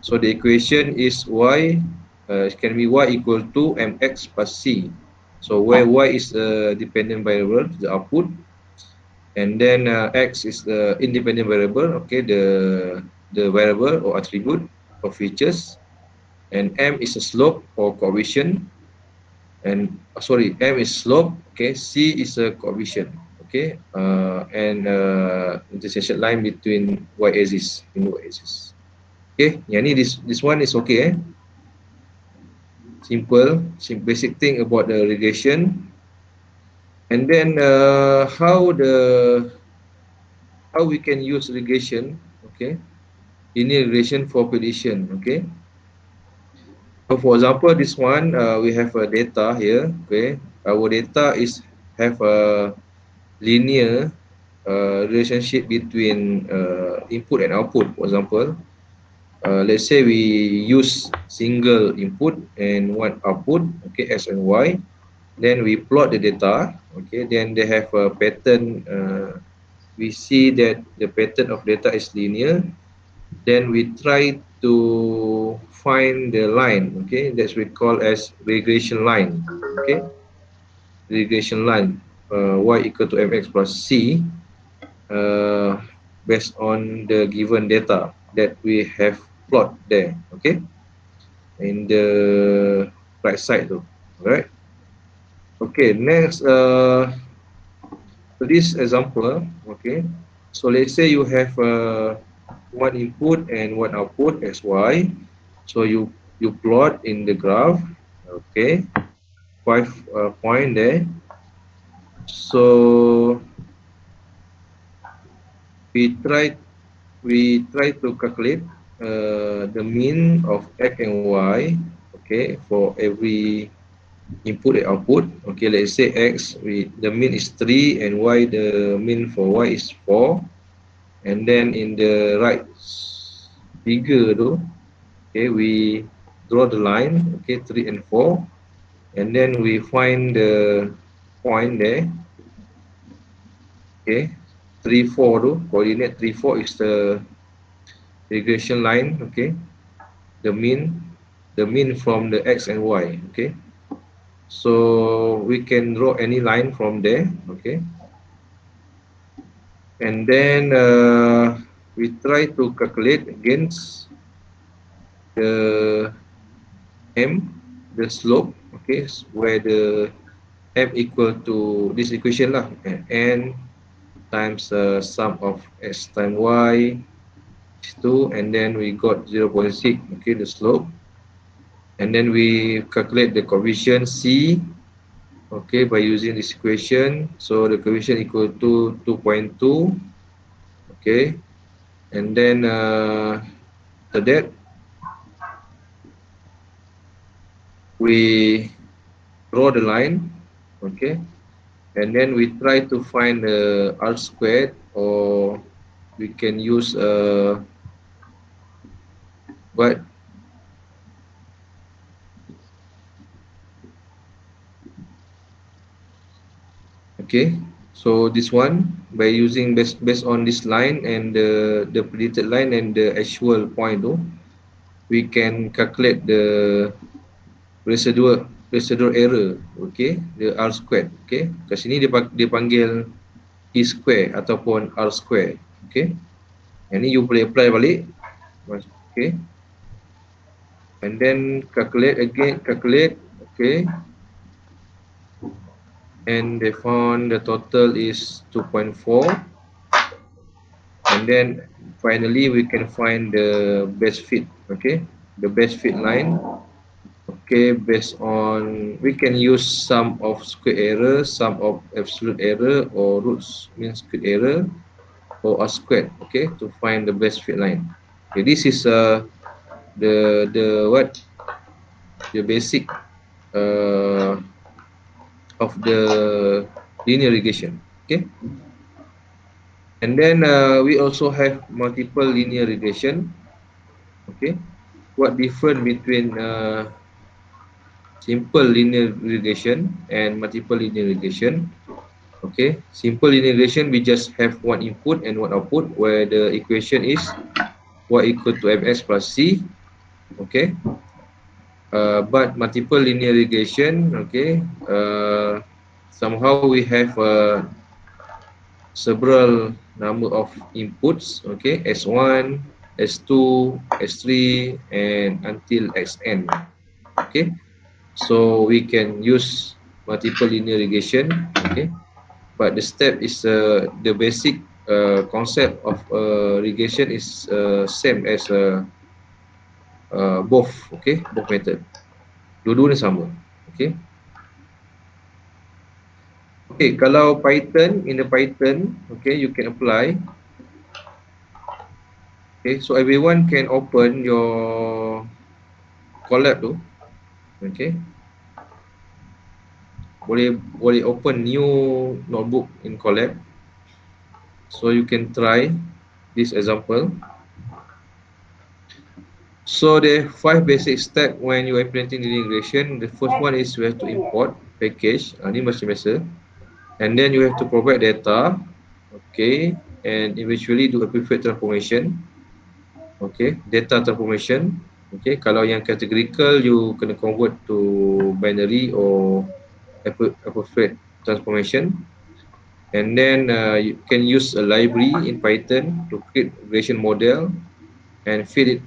So the equation is y, can be y equal to mx plus c. So where y is a dependent variable, the output, and then x is the independent variable, okay, the variable or attribute or features, and m is a slope or coefficient, and sorry, m is slope, okay, c is a coefficient, okay, and intersection line between y axis in y axis. Okay, yang ni this one is okay, simple, basic thing about the regression. And then how we can use regression, okay, linear regression for prediction, okay. So for example, this one we have a data here, okay. Our data is have a linear relationship between input and output. For example, let's say we use single input and one output, okay, x and y. Then we plot the data, okay. Then they have a pattern. We see that the pattern of data is linear. Then we try to find the line, okay. That's we call as regression line, okay. Regression line, y equal to mx plus c, uh, based on the given data that we have plot there, okay, in the right side though. All right. Okay, next, so this example, okay. So let's say you have one input and one output as y. So you plot in the graph, okay, 5 point there. So we try to calculate the mean of x and y, okay, for every input and output. Okay, let's say x, the mean is 3, and y, the mean for y is 4. And then in the right figure though, okay, we draw the line, okay, 3 and 4, and then we find the point there, okay, 3 4 though, coordinate 3 4 is the regression line, okay, the mean from the x and y, okay. So we can draw any line from there, okay. And then we try to calculate against the m, the slope, okay, where the m equal to this equation lah, n times sum of x times y is 2, and then we got 0.6, okay, the slope. And then we calculate the coefficient c, okay, by using this equation. So the coefficient equal to 2.2, okay. And then after that we draw the line, okay, and then we try to find the r squared, or we can use what, okay. So this one, by using based on this line and the predicted line and the actual point though, we can calculate the residual error, okay, the r squared, okay. Kat sini dia panggil e square ataupun r square, okay. Yang ni you boleh apply balik, okay. And then calculate again, okay. And they found the total is 2.4. And then finally we can find the best fit, okay, the best fit line, okay, based on, we can use sum of square error, sum of absolute error, or roots mean square error, or r squared, okay, to find the best fit line. Okay, this is the basic of the linear regression, okay. And then we also have multiple linear regression, okay. What difference between simple linear regression and multiple linear regression? Okay, simple linear regression, we just have one input and one output, where the equation is y equal to mx plus c. okay. But multiple linear regression, okay, somehow we have several number of inputs, okay, S1, S2, S3, and until Xn, okay. So we can use multiple linear regression, okay. But the step is the basic concept of regression is same as both, okay, both method. Dua-dua ni sama, okay. Okay, kalau Python, in the Python, okay, you can apply. Okay, so everyone can open your Colab tu, okay. Boleh open new notebook in Colab. So you can try this example. So there are 5 basic steps when you are implementing linear regression. The first one is you have to import package. Ni macam biasa. And then you have to provide data, okay, and eventually do a preferred transformation, okay, data transformation, okay. Kalau yang categorical, you kena convert to binary or preferred transformation, and then you can use a library in Python to create regression model and feed it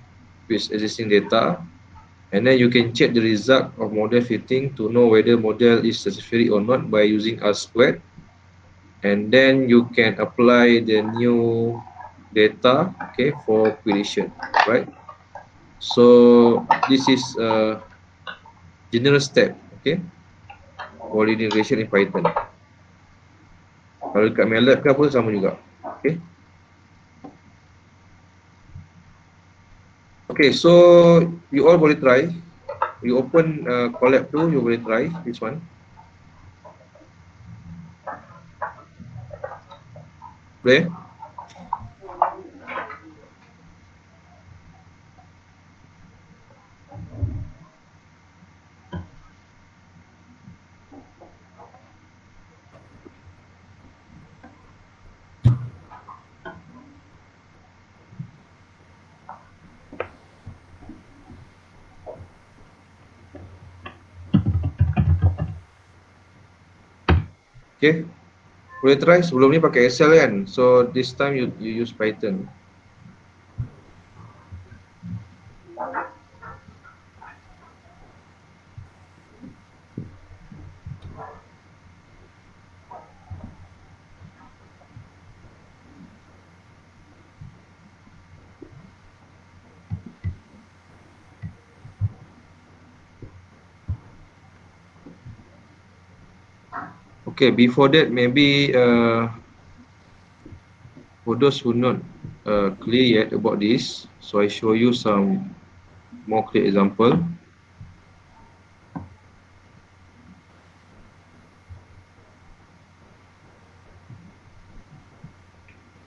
with existing data, and then you can check the result of model fitting to know whether model is satisfactory or not by using R-squared. And then you can apply the new data, okay, for prediction, right? So this is a general step, okay, for linear regression in Python. Kalau dekat MATLAB ke apa sama juga, okay. Okay, so you all boleh try. You open Colab tu, you boleh try this one. Boleh? Okay, boleh try. Sebelum ni pakai Excel kan, so this time you use Python. Okay, before that, maybe for those who not clear yet about this, so I show you some more clear example.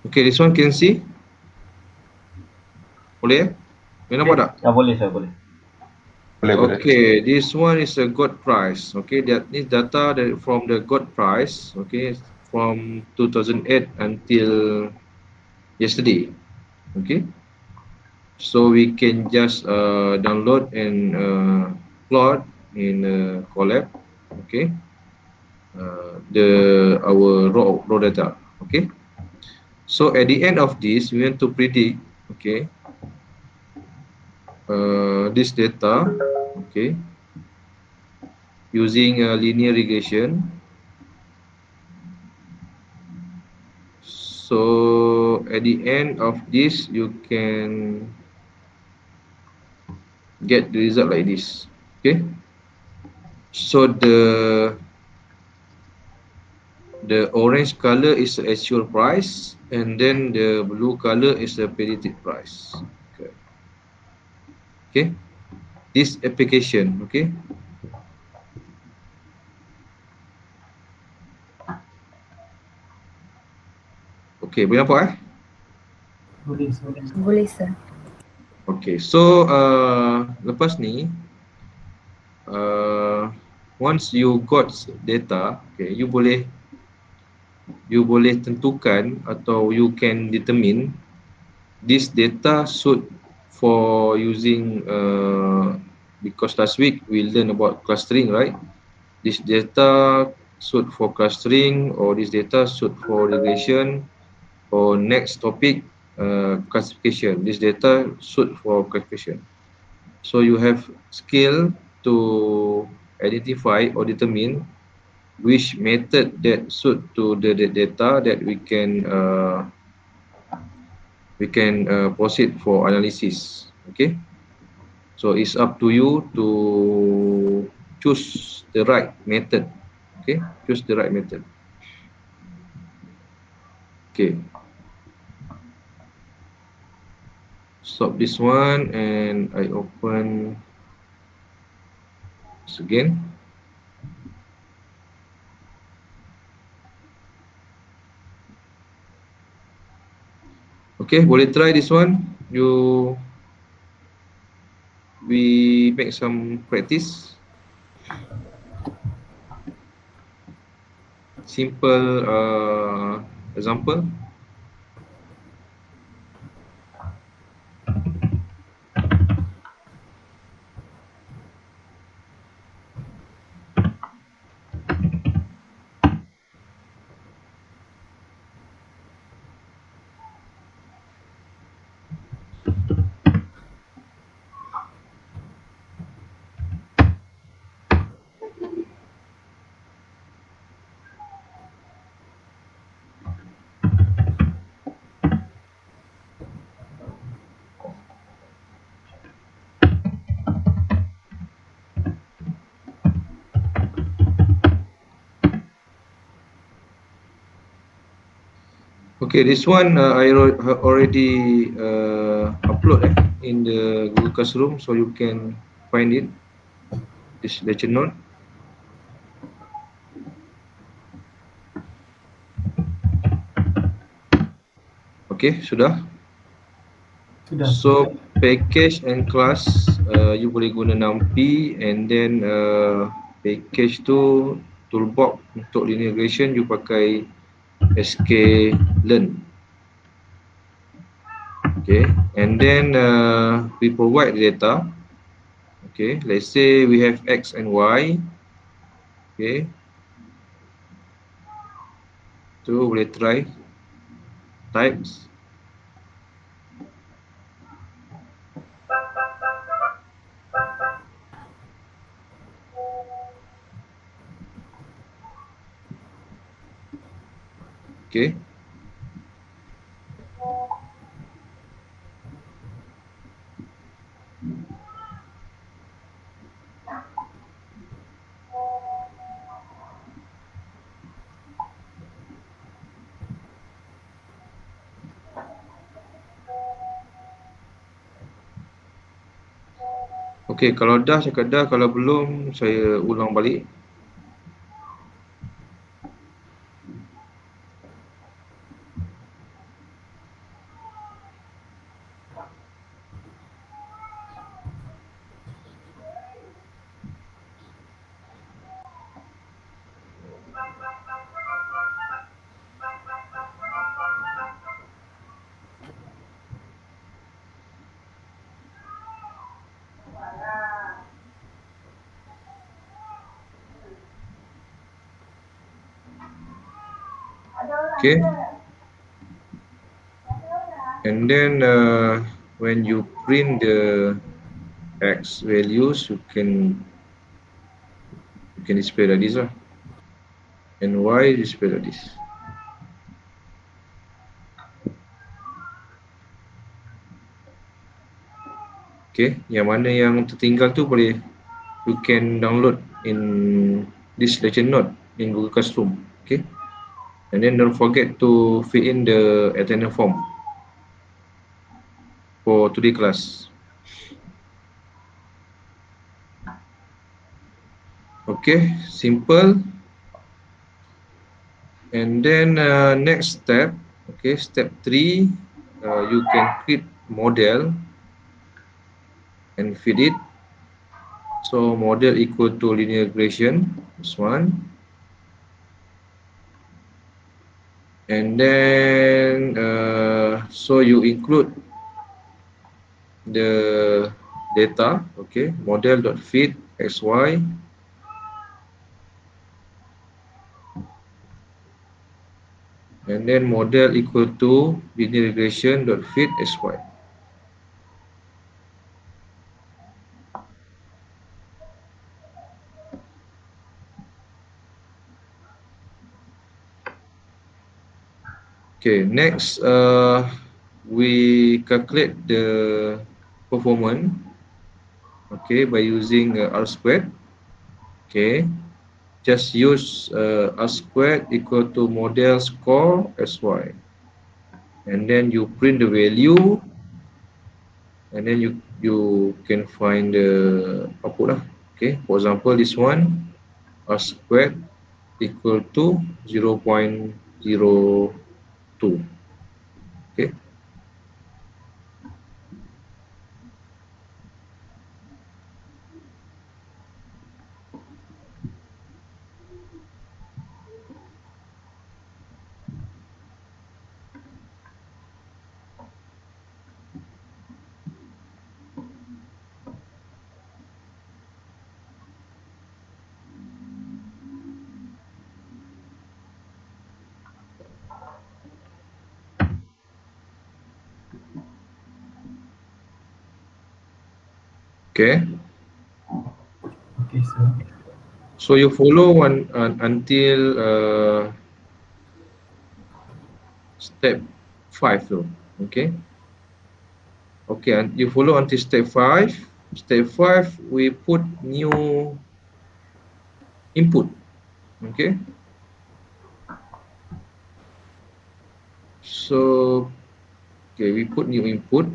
Okay, this one can see? Boleh? Boleh nampak tak? Ya, boleh saya boleh. Okay, this one is a gold price. Okay, that is data that from the gold price. Okay, from 2008 until yesterday. Okay, so we can just download and plot in Colab. Okay, our raw data. Okay, so at the end of this, we want to predict. Okay, this data. Okay, using linear regression. So at the end of this, you can get the result like this. Okay. So the orange color is the actual price, and then the blue color is the predicted price. Okay. Okay. This application. Okay. Okay, boleh nampak Boleh, sir. Okay, so lepas ni, once you got data, okay, you boleh tentukan atau you can determine this data should for using because last week we learned about clustering, right? This data suit for clustering, or this data suit for regression, or next topic classification. This data suit for classification. So you have skill to identify or determine which method that suit to the data that we can proceed for analysis. Okay, so it's up to you to choose the right method. Okay, choose the right method. Okay, stop this one and I open this again. Okay, boleh try this one. We make some practice. Simple example. Okay, this one I already upload in the Google Classroom, so you can find it. This lecture note. Okay, sudah. Sudah. So package and class you boleh guna NumPy, and then package tu toolbox untuk linear regression you pakai sklearn. Okay, and then we provide data. Okay, let's say we have x and y. Okay, tu boleh try types. Okay, okay, kalau dah cakap dah, kalau belum saya ulang balik. Okay, and then when you print the x values, you can display like this lah, and y display like this. Okay, yang mana yang tertinggal tu boleh you can download in this lecture note in Google Classroom. Okay, and then don't forget to fill in the attendance form for today class. Okay, simple. And then next step, okay, step 3, you can create model and feed it. So model equal to linear regression, this one. And then so you include the data, okay, model.fit xy, and then model equal to linear regression dot fit xy. Okay, next we calculate the performance, okay, by using R squared. Okay, just use R squared equal to model score xy, and then you print the value, and then you can find the output lah. Okay, for example, this one R squared equal to 0.02. Okay. Okay. Okay, sir. So you follow one until step 5 though. Okay. Okay, and you follow until step 5. Step 5 we put new input. Okay. So okay, we put new input.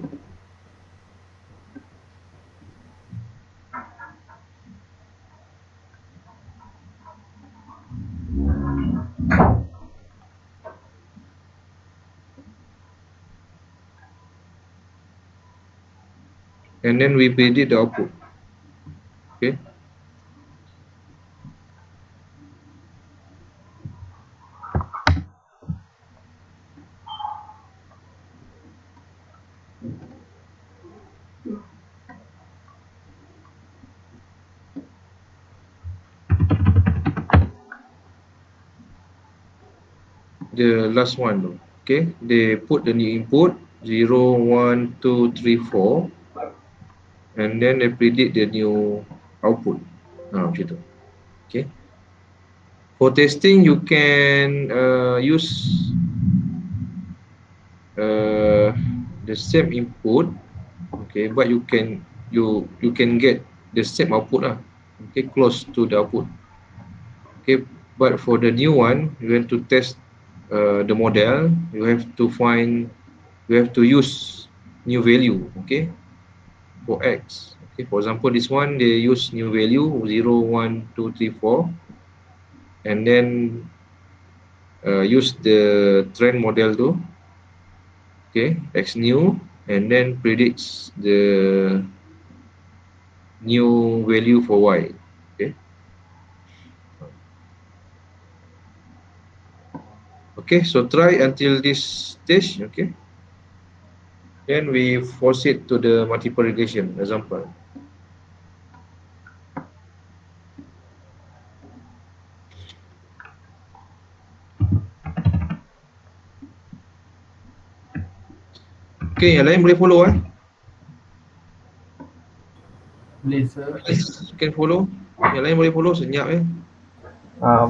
And then we predict the output. Okay. The last one though. Okay, they put the new input 0, 1, 2, 3, 4, and then they predict the new output. Macam tu. Okay. For testing, you can use the same input, okay, but you can get the same output lah, okay, close to the output. Okay, but for the new one, you have to test the model. You have to use new value, okay, for X. Okay, for example, this one they use new value 0, 1, 2, 3, 4, and then use the trend model too. Okay, X new, and then predicts the new value for Y. Okay. Okay, so try until this stage. Okay. Then we force it to the multiple regression example. Okay, yang lain boleh follow Boleh, sir. Can follow. Yang lain boleh follow, senyap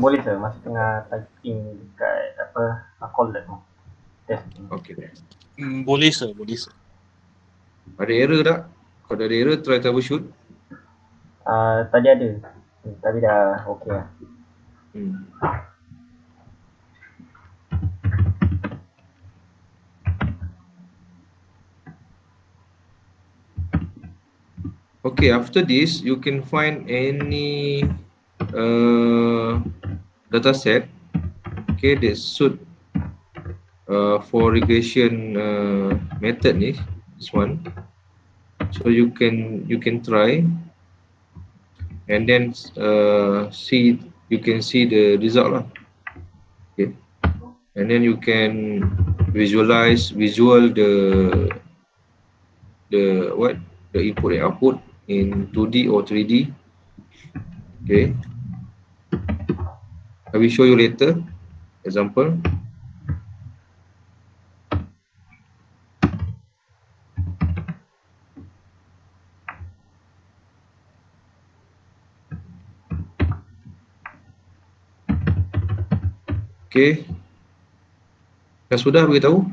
Boleh sir, masih tengah typing dekat call lab tu. Testing. Okay. Boleh sir, boleh sir. Ada error tak? Kalau ada error, try troubleshoot. Tadi ada, tapi dah okey lah. Okay, after this, you can find any data set, okay, that suit for regression method ni, this one. So you can try, and then you can see the result lah. Okay, and then you can visual the input and output in 2D or 3D. Okay, I will show you later example. Okay, dah sudah beritahu.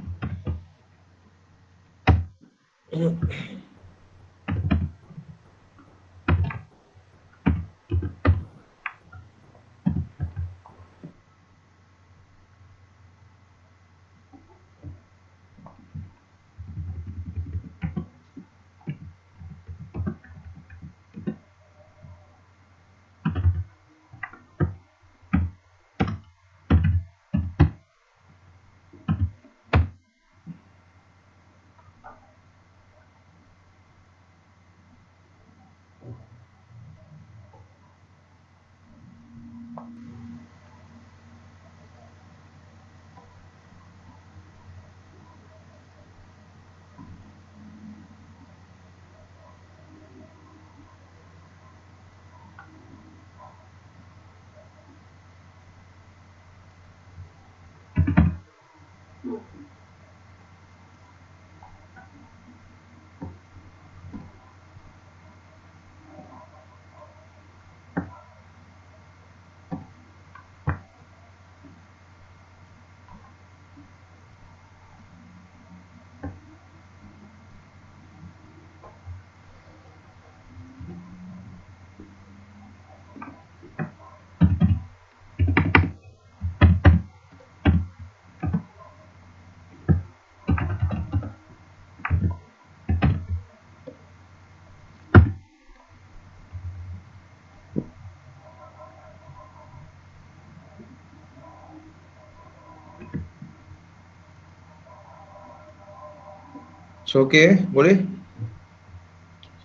So okay, boleh?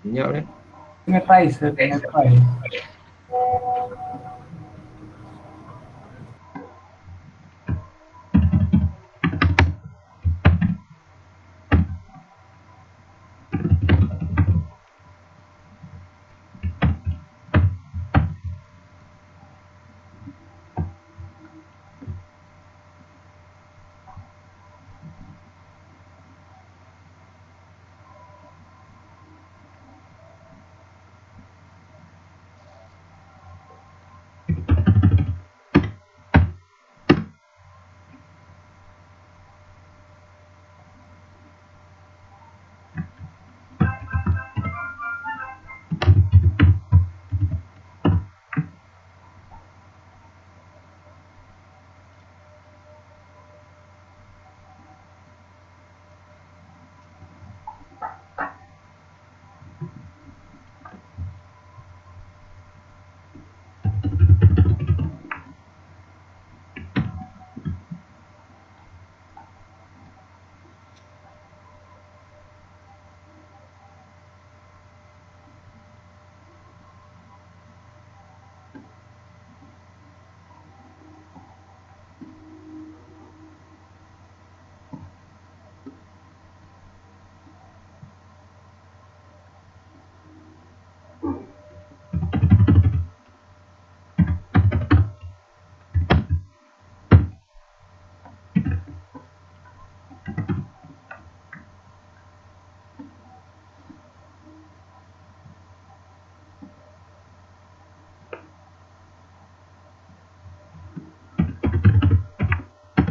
Senyap ni. Tengah try sir, tengah try.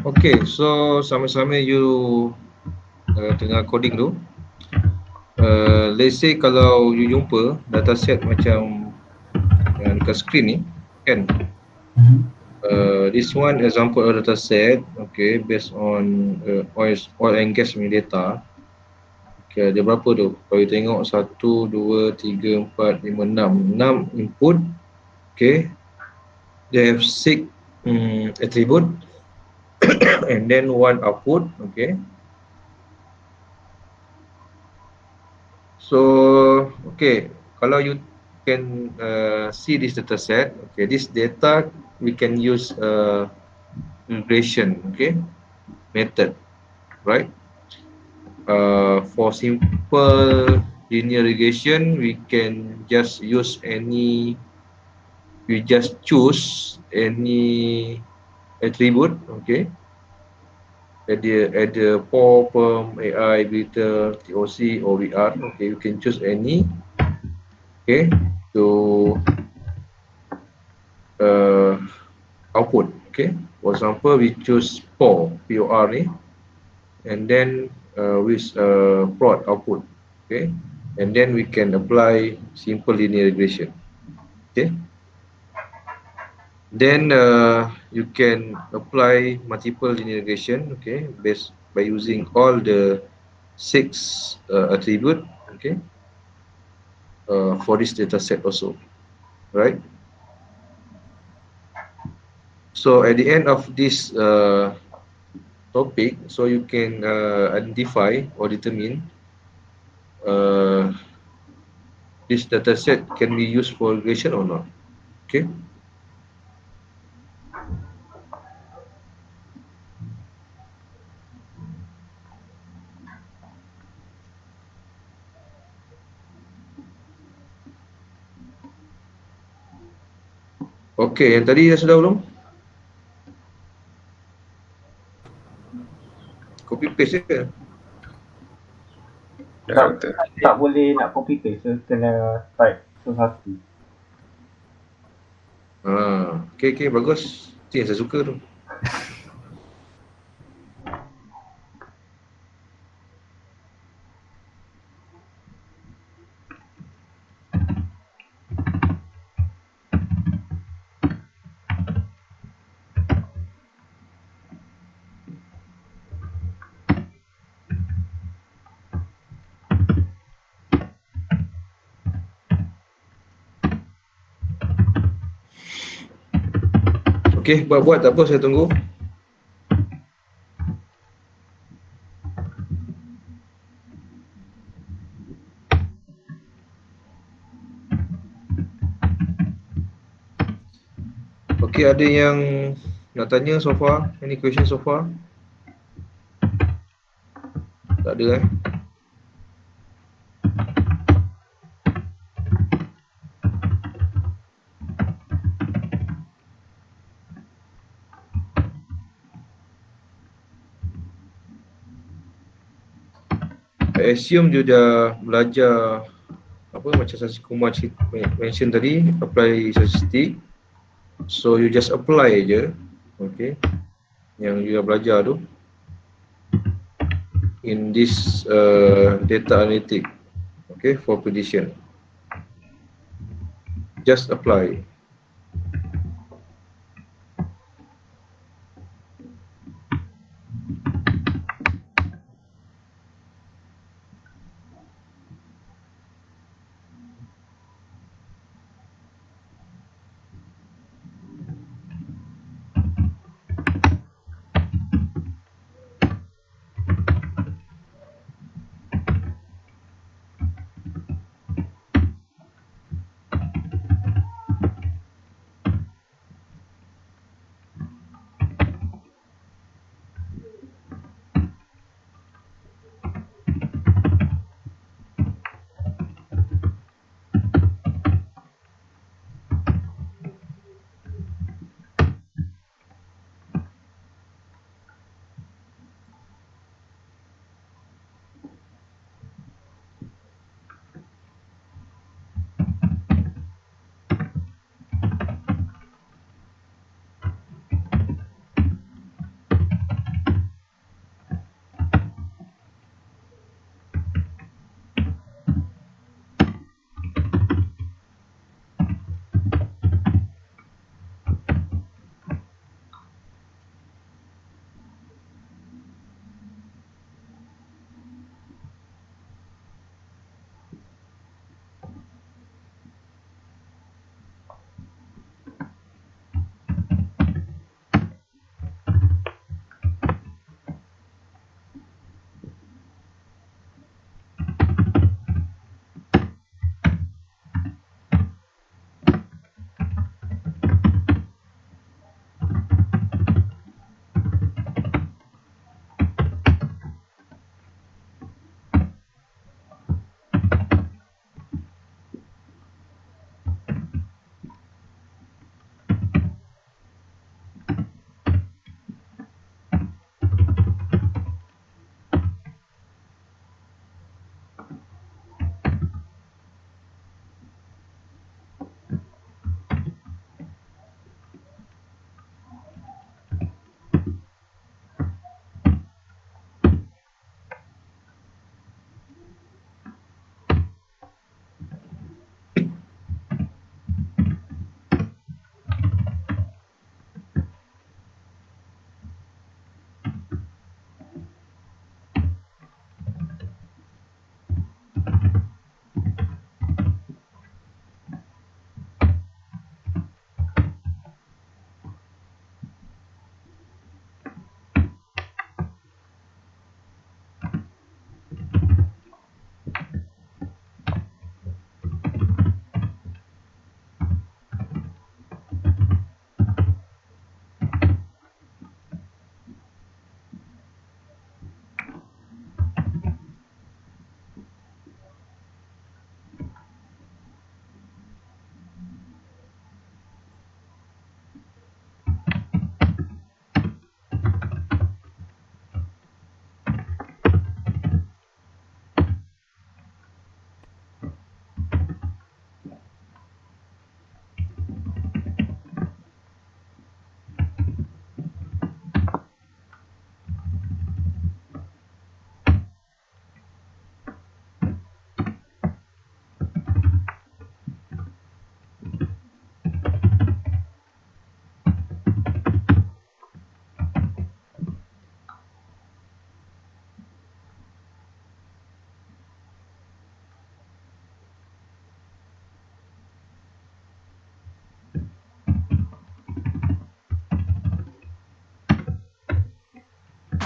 Okay, so sama-sama you tengah coding tu. Let's say kalau you jumpa dataset macam yang dekat screen ni, kan? This one example of dataset, okay, based on oil and gas punya data. Okay, ada berapa tu? Kalau you tengok 1, 2, 3, 4, 5, 6 input. Okay, they have 6 attribute and then 1 output. Okay, so okay, kalau you can see this data set, okay, this data we can use regression, okay, method, right? for simple linear regression, we can just use any, we just choose any attribute, okay, at the POR, PERM, AI, Glitter, TOC, or VR, okay, you can choose any, okay, to output, okay. For example, we choose POR, POR ni, and then with plot output, okay, and then we can apply simple linear regression, okay. Then you can apply multiple linear regression, okay, based by using all the 6 attribute, okay, for this data set also, right? So at the end of this topic, so you can identify or determine this data set can be used for regression or not, okay. Okay, yang tadi dah sudah belum? Copy paste je. Tak, tak boleh nak copy paste, kena type satu-satu. Okay, bagus. Itu yang saya suka tu. Okay, buat tak apa, saya tunggu. Okay, ada yang nak tanya so far? Any question so far? Tak ada eh? I assume you dah belajar apa macam Sasi Kumar mention tadi, apply statistik. So you just apply je, okay, yang you dah belajar tu in this data analytic, okay, for prediction. Just apply.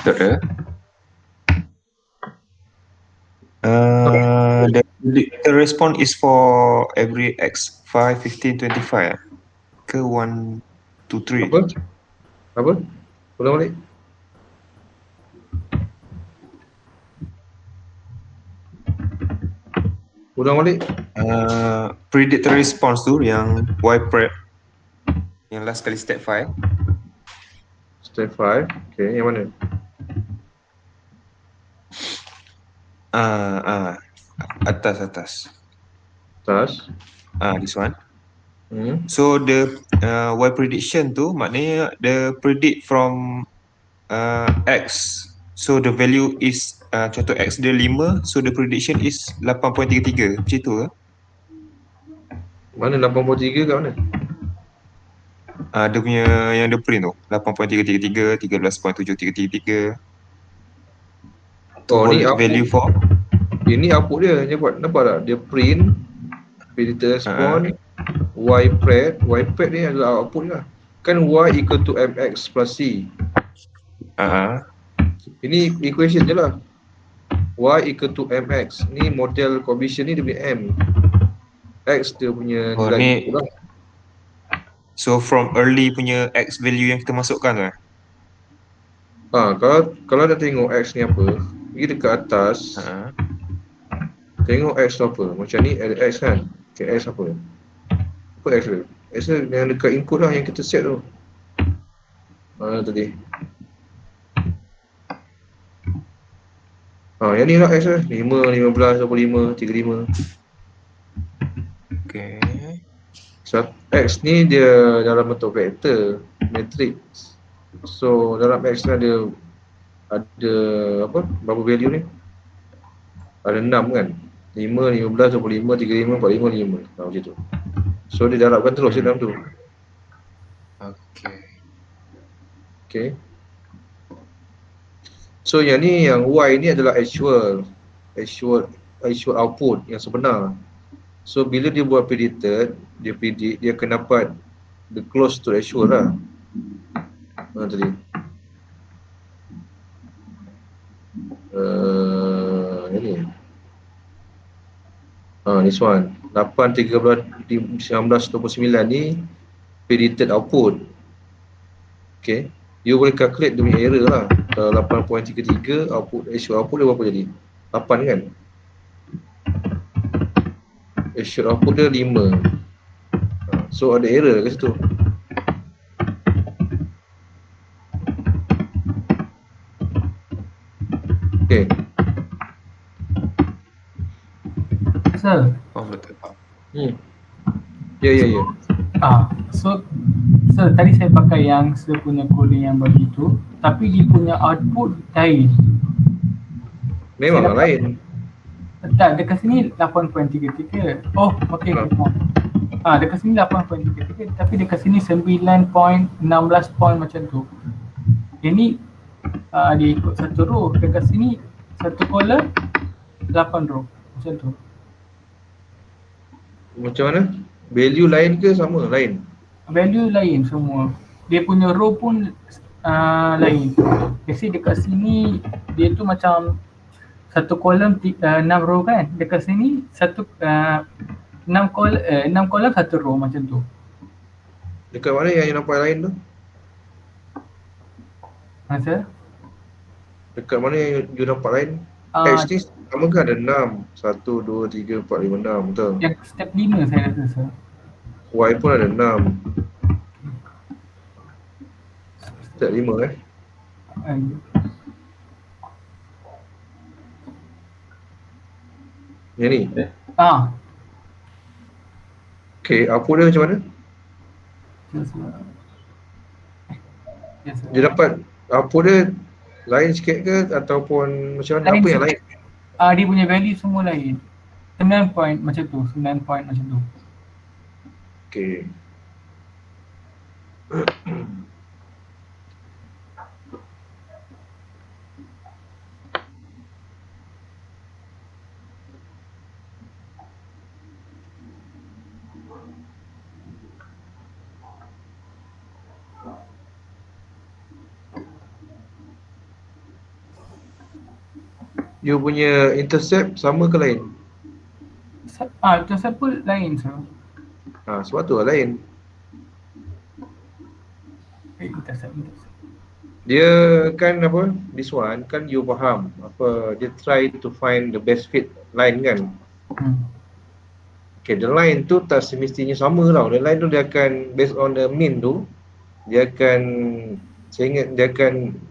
Betul. The response is for every X 5, 15, 25 ke 1, 2, 3. Apa? Ulang balik. Predicted response tu yang Y prep yang last kali step 5. Step 5. Okay, yang mana? Atas. This one. So the Y prediction tu maknanya the predict from X. So the value is contoh X dia 5, so the prediction is 8.33. Macam tu ke? Mana 83 kat mana? Dia punya yang dia print tu 8.333, 13.7333. Oh, ni value output. for Ini output dia. Nampak tak? Dia print, predicted response, Y pred ni adalah output lah. Kan Y equal to MX plus C. Ini equation je lah. Y equal to MX. Ni model coefficient ni dia punya M. X dia punya nilai input lah. So from early punya X value yang kita masukkan tu kalau nak tengok X ni apa, pergi dekat atas. Tengok X tu apa. Macam ni ada X kan. Okay, X apa? Apa X tu? X tu yang dekat input lah yang kita set tu. Mana tadi? Yang ni lah X lah. 5, 15, 25, 35. Okay. So, X ni dia dalam bentuk vektor, matrix. So dalam X ni ada apa? Berapa value ni? Ada 6 kan? 5, 15, 25, 35, 45, 5. Macam tu. So dia darabkan terus dalam tu. Okay. So yang ni, yang Y ni adalah actual output yang sebenar. So bila dia buat predicted, dia predict, dia akan dapat the close to actual lah. Mana tadi? Ini. This one. 8, 13, 19, 29 ni predicted output. Okay. You boleh calculate dia punya error lah. Kalau 8.33 actual output dia berapa jadi? 8 kan? Actual output dia 5. So ada error kat situ. Okay. Sir. Betul. Ya. So tadi saya pakai yang saya punya coding yang begitu, tapi dia punya output lain. Memang lain. Tak, dekat sini 8.33. Oh, okey. Dekat sini 8.33, tapi dekat sini 9.16 point macam tu. Ini dia ikut satu row. Dekat sini satu column 8 row macam tu. Macam mana? Value lain ke sama? Lain? Value lain semua. Dia punya row pun lain. Jadi dekat sini dia tu macam satu kolom 6 row kan. Dekat sini satu 6 kolom satu row macam tu. Dekat mana yang nampak lain tu? Masa? Dekat mana yang you nampak lain? X ni sama kan ada 6. 1, 2, 3, 4, 5, 6. Betul? Yang step 5 saya rasa, sir. Y pun ada 6. Step 5 Yang ni? Okay, apa dia macam mana? Dia dapat apa dia lain sikit ke ataupun macam mana? Apa yang lain? Dia punya value semua lain. 9 point macam tu, 9 point macam tu. Okay. you punya intercept sama ke lain? Intercept pun lain sir. Sebab tu lah lain. Intercept. Dia kan apa, this one kan you faham apa, dia try to find the best fit line kan. Okay, the line tu tak semestinya sama tau. The line tu dia akan based on the mean tu, dia akan, saya ingat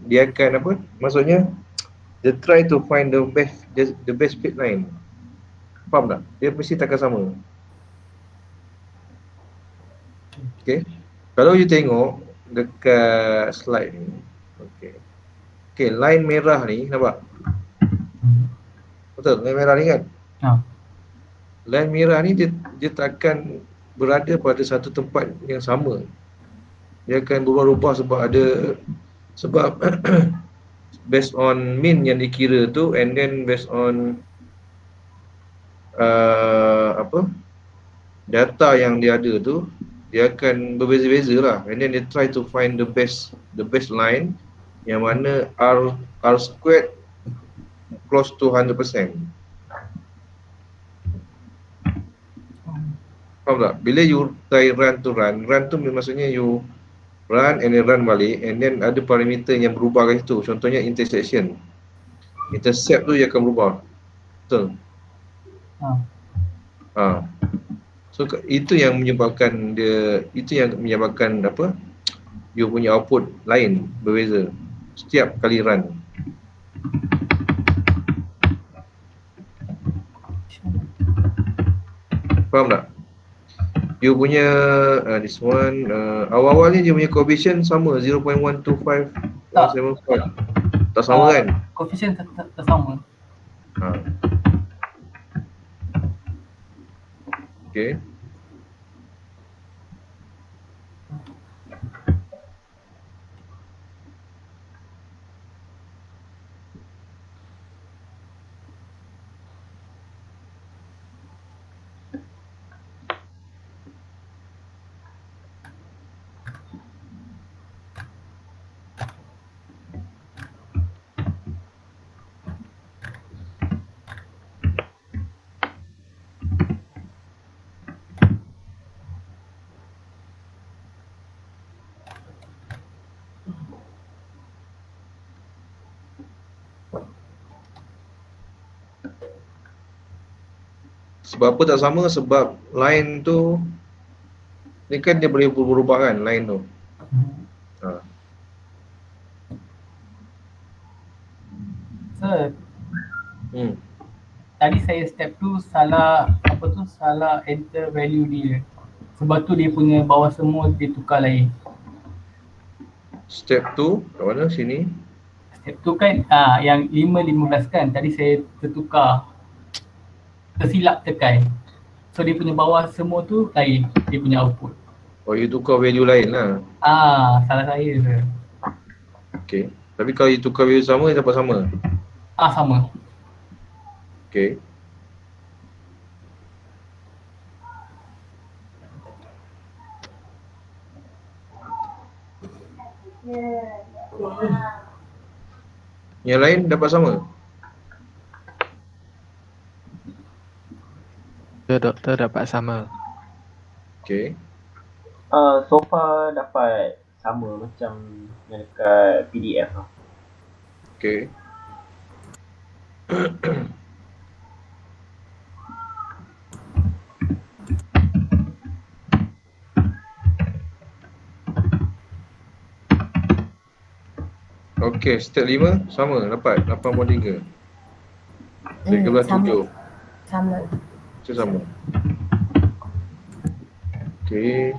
dia akan apa, maksudnya dia try to find the best fit line. Faham tak? Dia mesti takkan sama. Okay, kalau you tengok dekat slide ni, okay, line merah ni nampak? Betul, line merah ni kan? Line merah ni dia takkan berada pada satu tempat yang sama. Dia akan berubah-ubah sebab based on mean yang dikira tu, and then based on data yang dia ada tu, dia akan berbeza-beza lah. And then they try to find the best line yang mana R squared close to 100%. Faham tak? Bila you try run tu maksudnya you run and then run balik, and then ada parameter yang berubah kat situ. Contohnya intersection. Intercept tu dia akan berubah. Betul? So itu yang menyebabkan apa? You punya output lain, berbeza setiap kali run. Faham tak? You punya this one awal-awal ni dia punya coefficient sama 0.125 175. Tak sama kan? Coefficient tak sama. Okay. Sebab apa tak sama? Sebab line tu ni kan dia boleh berubah kan, line tu. Sir, tadi saya step tu salah enter value dia. Sebab tu dia punya bawah semua dia tukar lain. Step tu kat mana? Sini. Step tu kan yang 5-15 kan, tadi saya tersilap tekan. So dia punya bawah semua tu lain, dia punya output. Oh, you tukar value lain lah. Salah saya sir. Okay. Tapi kalau you tukar value sama, dia dapat sama? Sama. Okay. Yang lain dapat sama? Doktor dapat sama. Okay. So far dapat sama macam yang dekat PDF lah. Okay. Okay, step 5 sama, dapat 8.3. Step 11.7. Sama. Macam sama. Okay.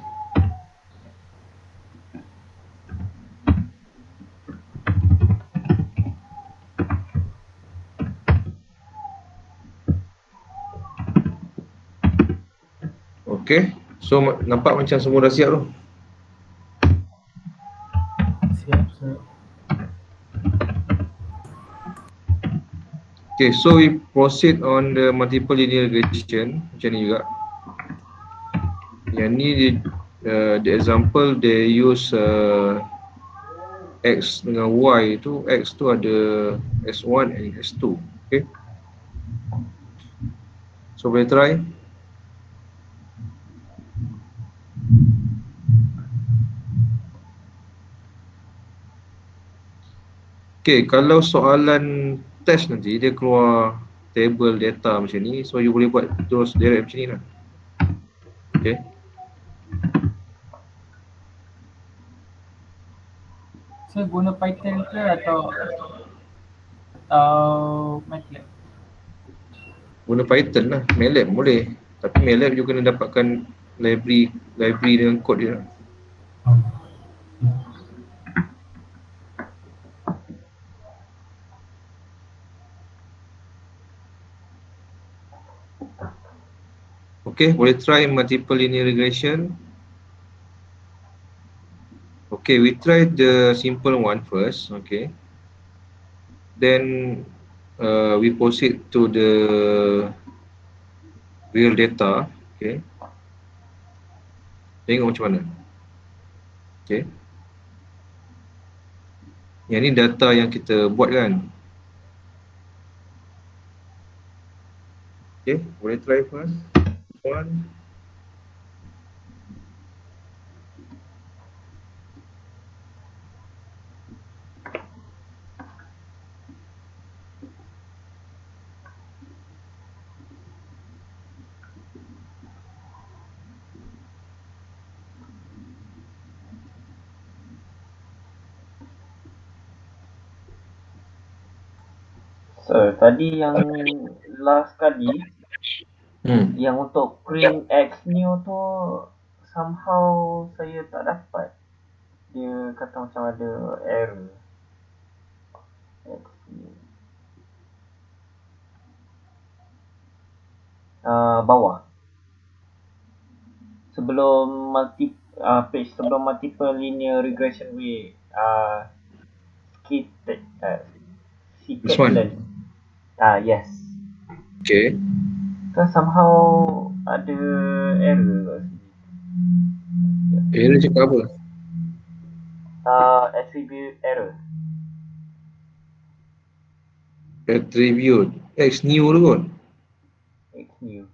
Okay, so nampak macam semua dah siap tu. Siap sir. Okay, so we proceed on the multiple linear regression macam ni juga. Yang ni the example they use X dengan Y tu, X tu ada S1 and S2. Okay. So boleh try. Okay, kalau soalan test nanti dia keluar table data macam ni, so you boleh buat terus direct macam ni lah. Okay. So guna Python ke atau MATLAB? Guna Python lah, MATLAB boleh. Tapi MATLAB you kena dapatkan library dengan kod dia. Okay, boleh try multiple linear regression. Okay, we try the simple one first. Okay. Then we proceed to the real data. Okay. Tengok macam mana. Okay. Yang ni data yang kita buat kan. Okay, boleh try first. One. So, tadi yang last kali, yang untuk print X new tu somehow saya tak dapat. Dia kata macam ada error. X new. Bawah. Sebelum page sebelum multiple linear regression with This one? scikit-learn. Yes. Okay. Kan somehow ada error kat sini. Error cakap apa? Attribute error. Attribute. X new tu kot. X new.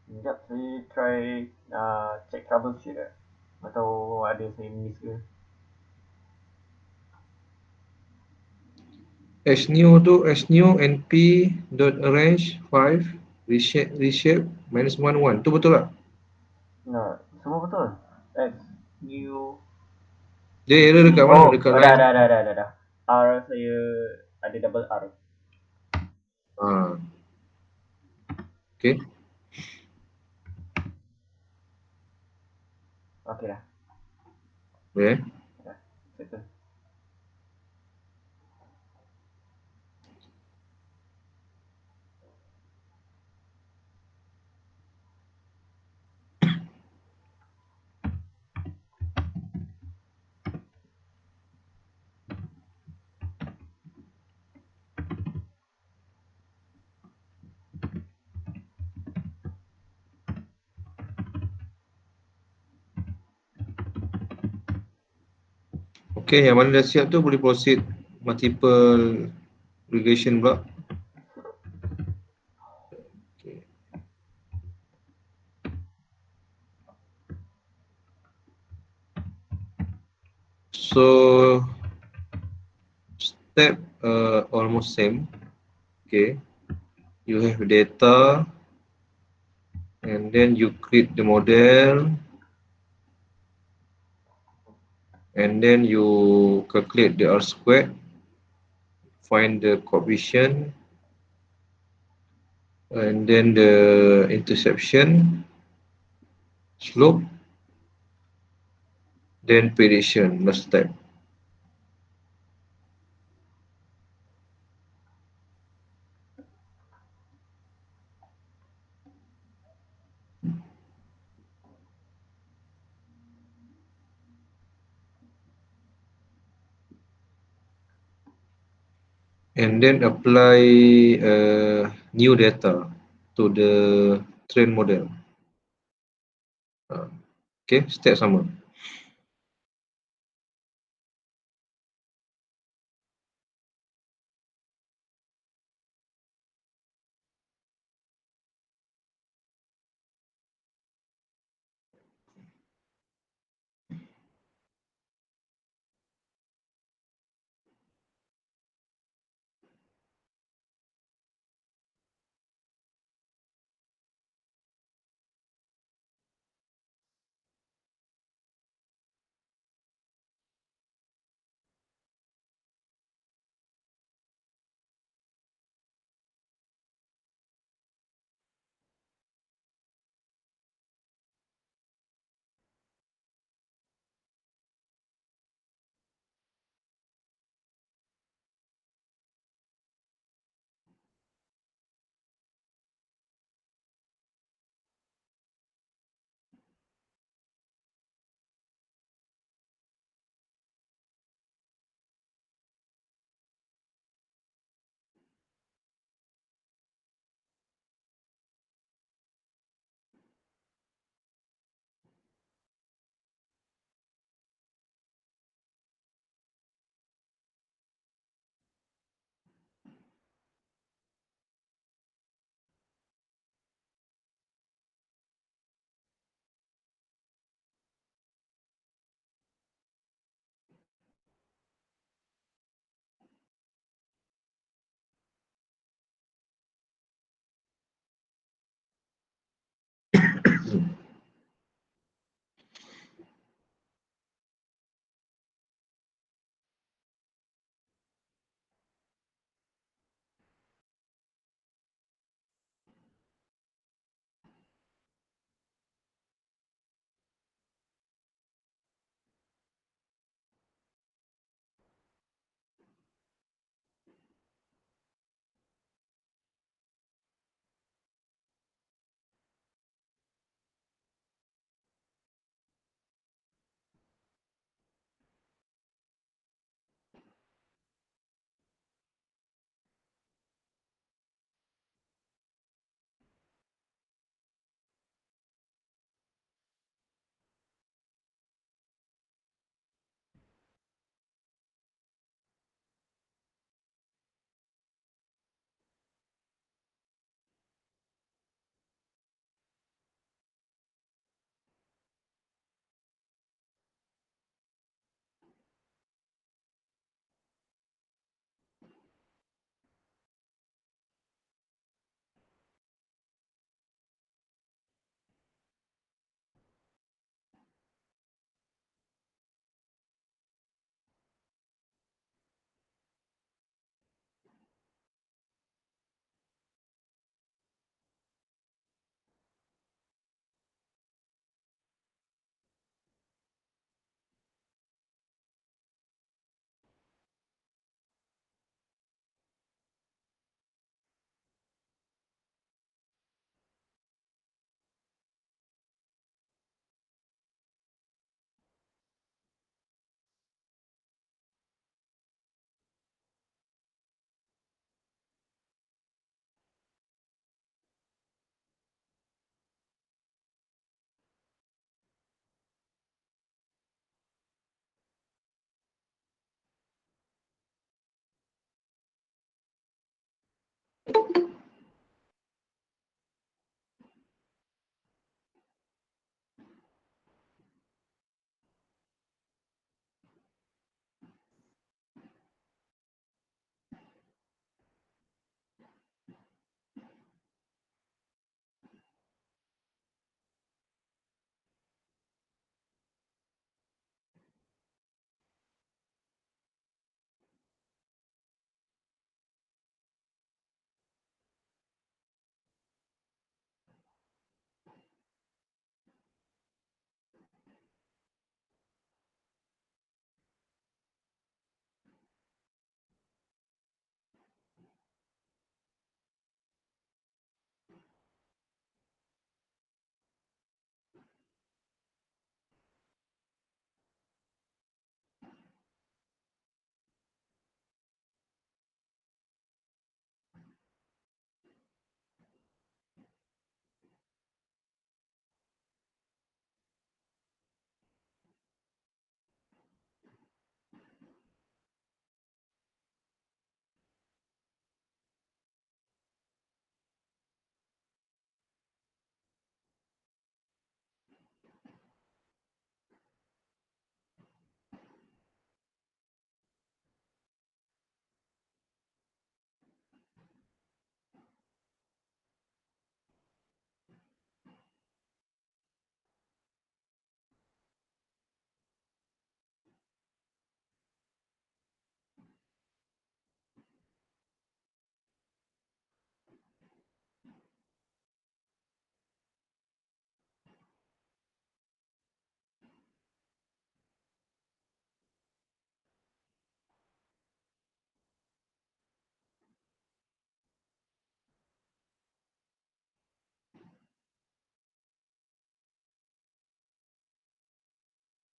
Sekejap saya try check troubleshoot lah. Atau ada saya miss ke. X new tu X new np dot arrange 5 reshape minus 1 1. Tu betul tak? No, semua betul. X new. Dia error dekat mana? Dekat line. Dah. R saya ada double R. Okay. Okay dah. Boleh. Dah. Settle. Okay, yang mana dah siap tu boleh proceed multiple regression pula. Okay. So step almost same. Okay, you have data and then you create the model and then you calculate the R squared, find the coefficient and then the interception, slope, then prediction, last step. And then apply new data to the train model. Okay, step sama.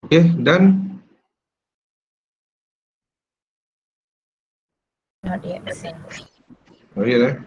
Okay, done. Not yet sent. Oh yeah.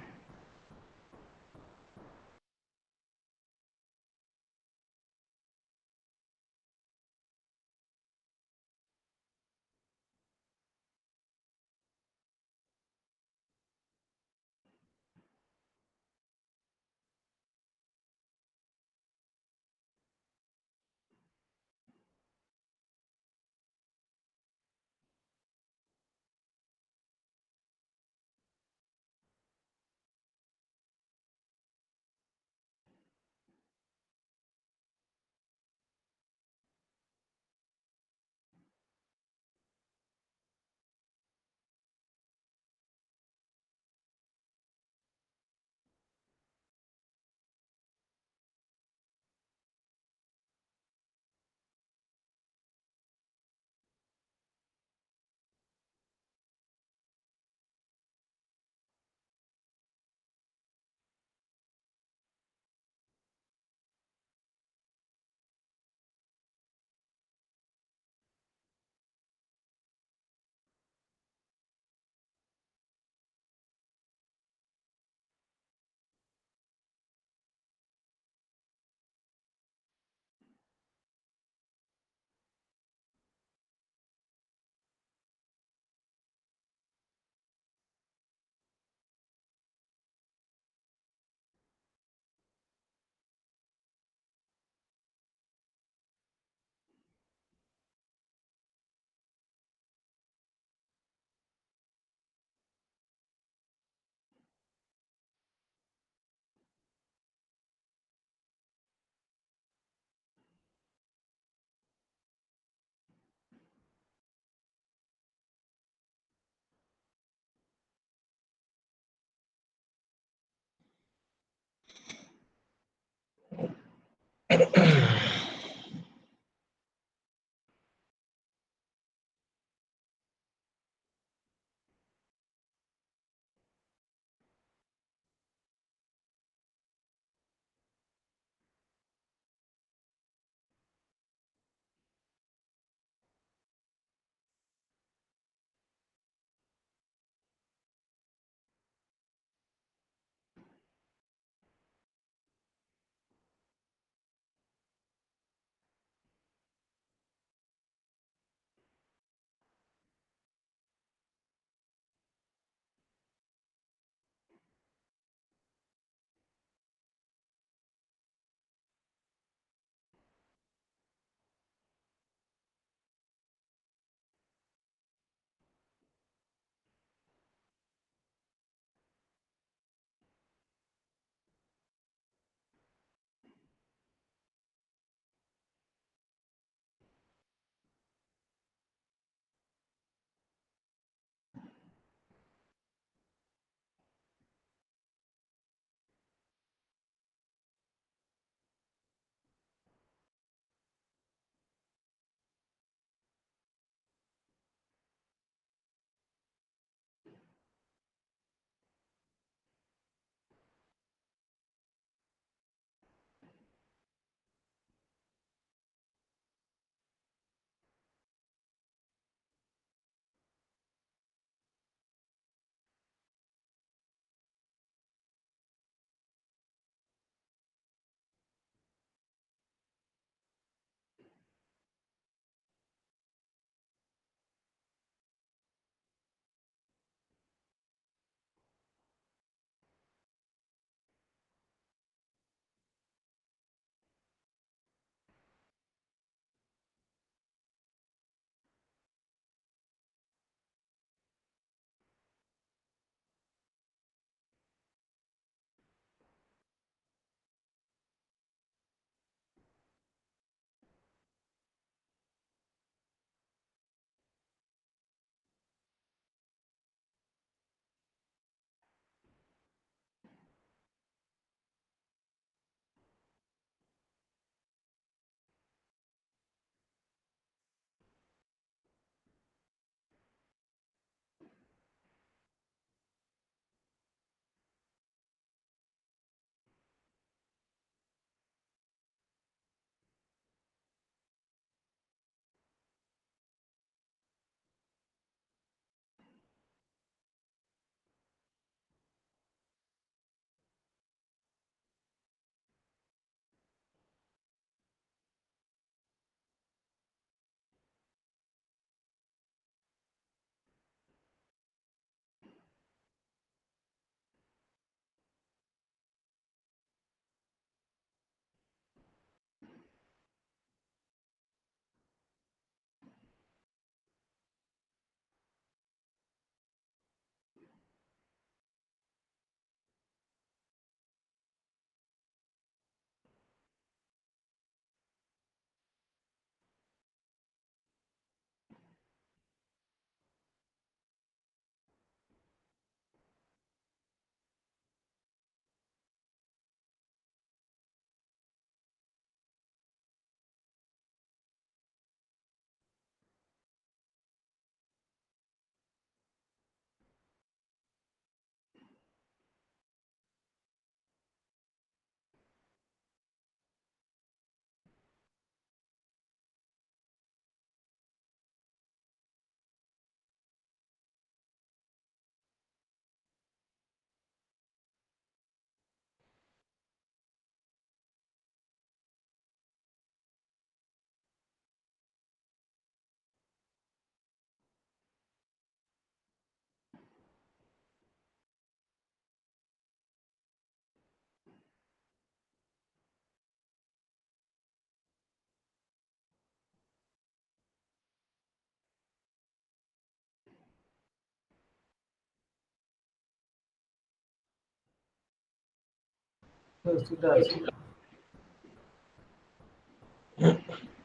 Sudah.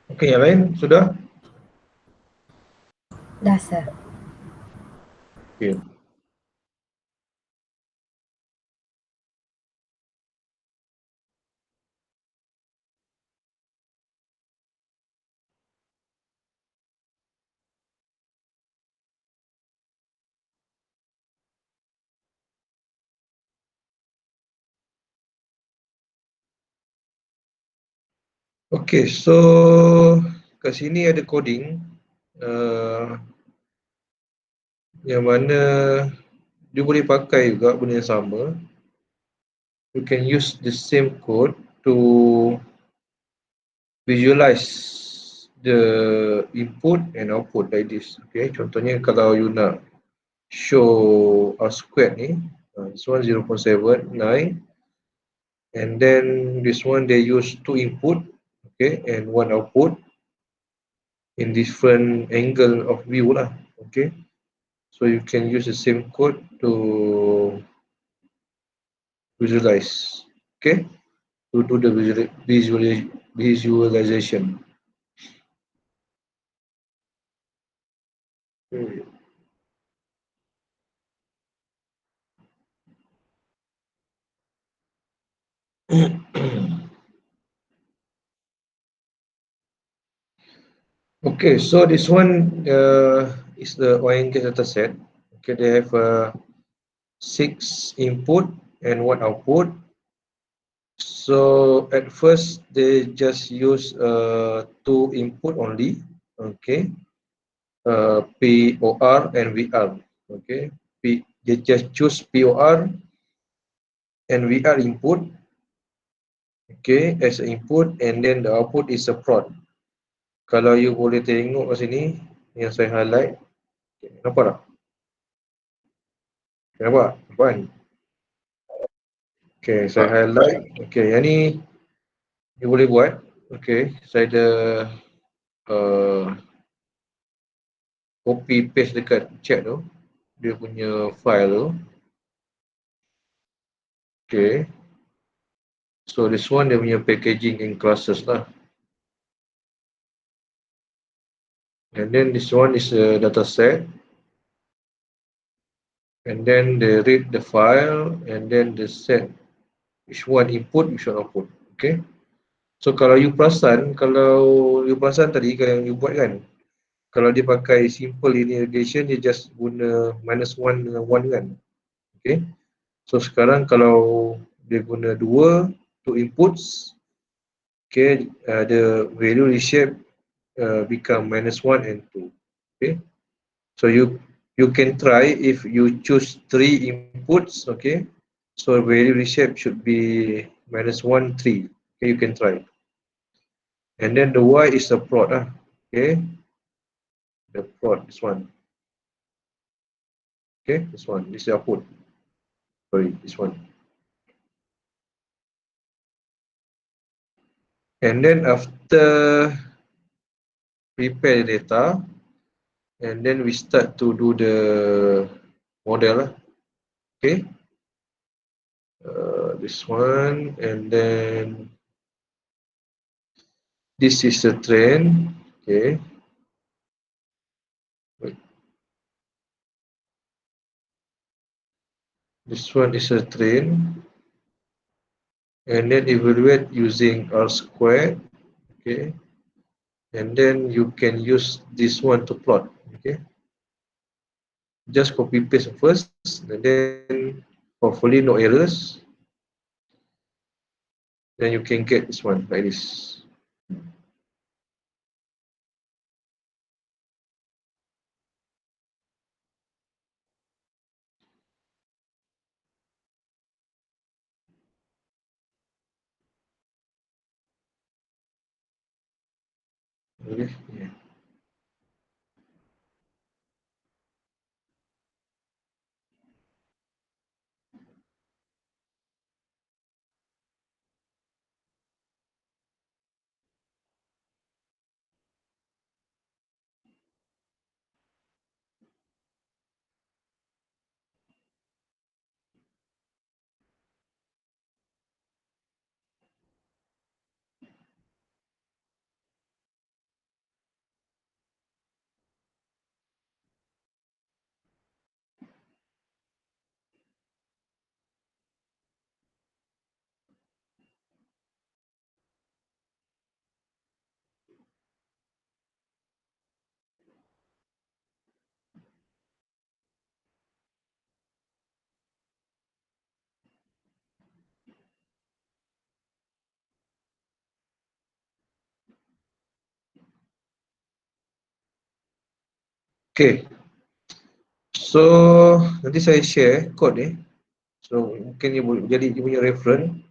Okey, yang lain sudah? Dah, sir. Okey. Okey, so kat sini ada coding yang mana dia boleh pakai juga benda yang sama. You can use the same code to visualize the input and output like this. Okay, contohnya kalau you nak show a square ni, this one 0.79, and then this one they use two input, okay, and one output in different angle of view lah, okay. So you can use the same code to visualize, okay, to do the visualization. Okay, so this one is the oil and gas data set. Okay, they have 6 input and 1 output. So at first they just use 2 input only. Okay, POR and VR. Okay, they just choose POR and VR input. Okay, as input, and then the output is a prod. Kalau you boleh tengok kat sini yang saya highlight, okay, nampak tak? Nampak? Nampak kan? Okay, saya highlight. Okay, yang ni you boleh buat. Okay, saya ada copy paste dekat chat tu, dia punya file tu. Okay, so this one dia punya packaging in classes lah. And then this one is a data set. And then they read the file, and then they set which one input, which one output. Okay. So kalau you perasan tadi yang you buat kan, kalau dia pakai simple linear regression, dia just guna -1 dengan 1 kan. Okay. So sekarang kalau dia guna 2 inputs, okay, the value reshape become -1 and 2. Okay. So you can try if you choose 3 inputs, okay. So value reshape should be -1, 3. Okay, you can try. And then the Y is the prod, okay. The prod, this one. Okay, this one, this is the output. Sorry, this one. And then after prepare the data, and then we start to do the model, okay. This one, and then this is the trend, okay. Wait. This one is a trend, and then evaluate using R squared, okay. And then you can use this one to plot, okay. Just copy paste first, and then hopefully no errors. Then you can get this one like this. Okay. Yeah. Okay, so nanti saya share code ni. So mungkin dia boleh jadi dia punya reference.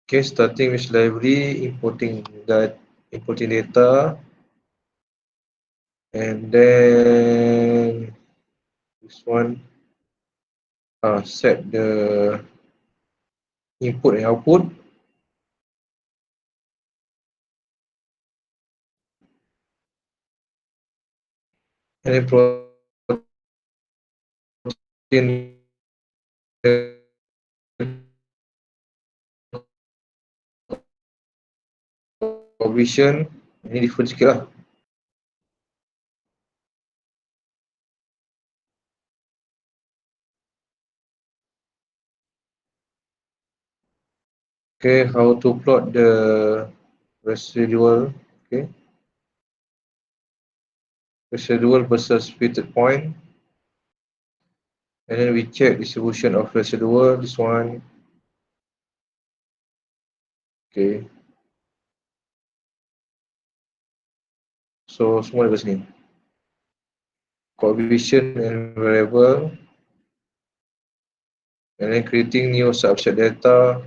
Okay, starting with library, importing data, and then this one set the input and output. And then protein provision, ini different sikit lah. Okay, how to plot the residual, okay, residual versus fitted point, and then we check distribution of residual, this one, okay, so semua ada sini, coefficient and variable, and then creating new subset data,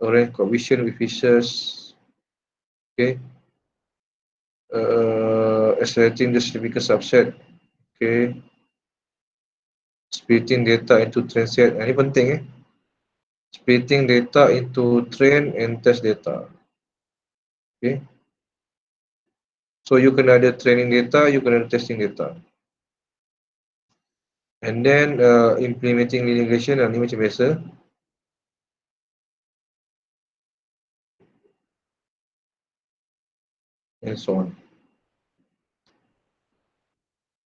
arrange coefficient with features, okay, accelerating the significant subset, okay, splitting data into train set, ini penting splitting data into train and test data, okay. So you can ada training data, you can ada testing data. And then implementing linear regression, ini macam biasa. And so on.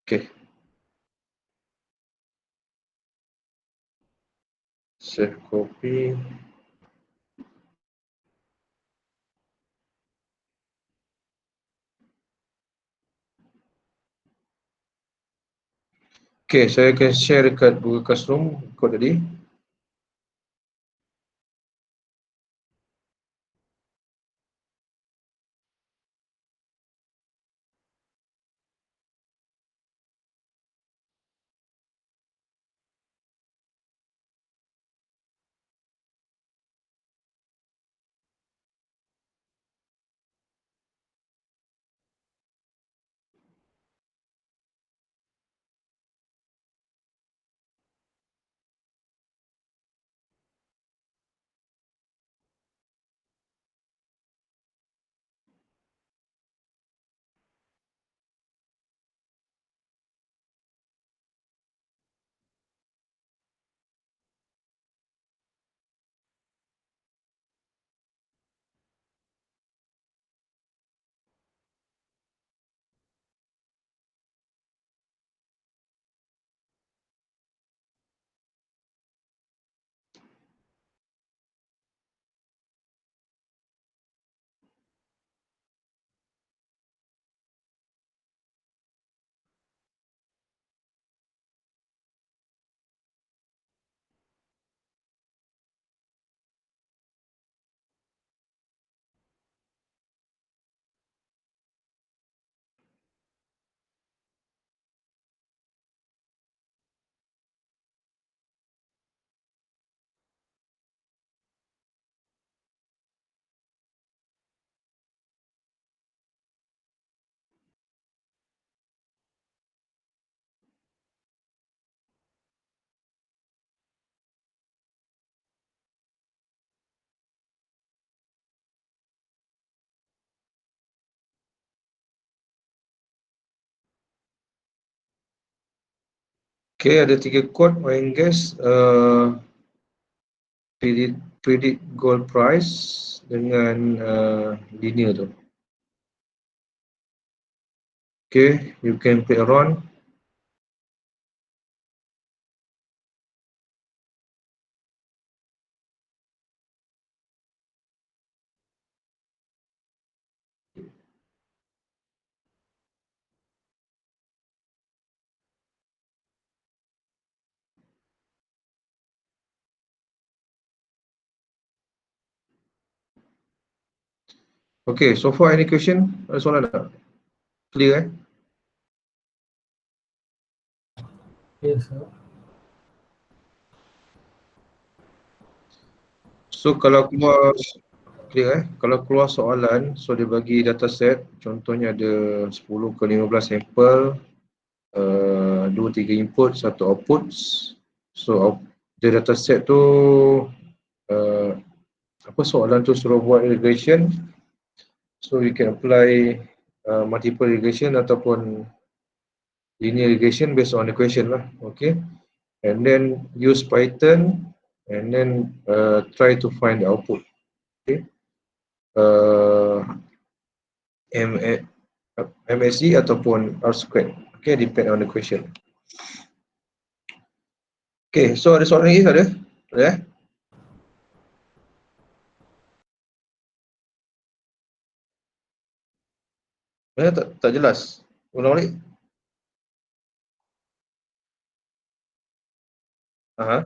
Okay. Save copy. Okay, saya akan share dekat Google Classroom kod tadi. Okay, ada 3 kod oil and gas. Predict gold price dengan linear tu. Okay, you can play around. Okay, so far any question? Ada soalan tak? Clear Yes, sir. So kalau keluar clear kalau keluar soalan, so dia bagi dataset, contohnya ada 10 ke 15 sampel, 2-3 input, 1 output. So the dataset tu apa soalan tu suruh buat regression, so you can apply multiple regression ataupun linear regression based on the question lah, okay, and then use Python and then try to find the output, okay. MSE ataupun R squared, okay, depend on the question. Okay, so ada soalan lagi ada? Ada? Tak jelas. Ulang balik. Aha.